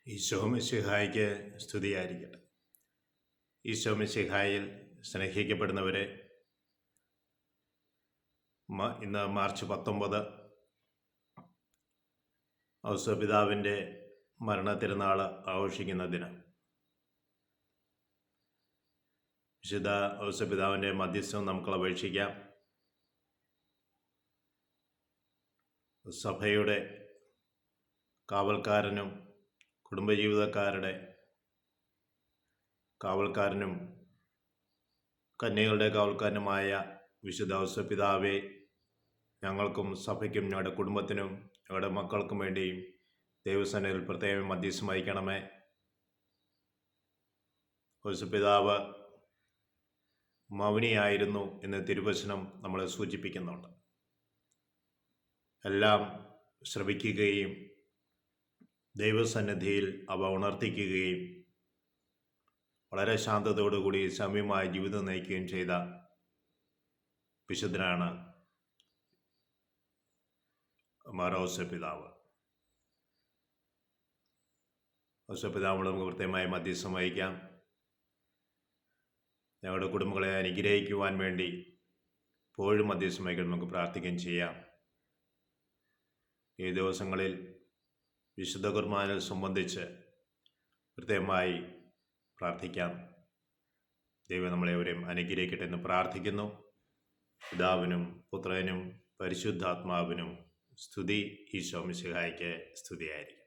ഈശോ മിശിഹായിക്ക് സ്തുതിയായിരിക്കട്ടെ. ഈശോ മിശിഹായിൽ സ്നേഹിക്കപ്പെടുന്നവരെ, ഇന്ന് മാർച്ച് 19 ഔസപിതാവിൻ്റെ മരണത്തിരുന്നാൾ ആഘോഷിക്കുന്ന ദിനം. വിശുദ്ധ ഔസപിതാവിൻ്റെ മധ്യസ്ഥം നമുക്ക് അപേക്ഷിക്കാം. സഭയുടെ കാവൽക്കാരനും കുടുംബജീവിതക്കാരുടെ കാവൽക്കാരനും കന്യകളുടെ കാവൽക്കാരനുമായ വിശുദ്ധ ഔസപിതാവെ, ഞങ്ങൾക്കും സഭയ്ക്കും ഞങ്ങളുടെ കുടുംബത്തിനും ഞങ്ങളുടെ മക്കൾക്കും വേണ്ടിയും ദൈവസന്നിധിയിൽ പ്രത്യേകം മധ്യസ്ഥം വഹിക്കണമേ. ഔസപിതാവ് മൗനിയായിരുന്നു എന്ന് തിരുവചനം നമ്മളെ സൂചിപ്പിക്കുന്നുണ്ട്. എല്ലാം ശ്രവിക്കുകയും ദൈവസന്നിധിയിൽ അവ ഉണർത്തിക്കുകയും വളരെ ശാന്തതയോടുകൂടി സൗമ്യമായ ജീവിതം നയിക്കുകയും ചെയ്ത വിശുദ്ധനാണ് മാർ ഔസപിതാവ്. ഔസപിതാവിനോട് നമുക്ക് കൃത്യമായി മധ്യസ്ഥം വഹിക്കാം. ഞങ്ങളുടെ കുടുംബങ്ങളെ അനുഗ്രഹിക്കുവാൻ വേണ്ടി എപ്പോഴും മധ്യസ്ഥം വഹിക്കാൻ നമുക്ക് പ്രാർത്ഥിക്കുകയും ചെയ്യാം. ഈ ദിവസങ്ങളിൽ വിശുദ്ധ കുർബാനയിൽ സംബന്ധിച്ച് കൃത്യമായി പ്രാർത്ഥിക്കാം. ദൈവം നമ്മളെവരെയും അനുഗ്രഹിക്കട്ടെ എന്ന് പ്രാർത്ഥിക്കുന്നു. പിതാവിനും പുത്രനും പരിശുദ്ധാത്മാവിനും സ്തുതി. ഈശോ മിശിഹായ്ക്ക് സ്തുതിയായിരിക്കും.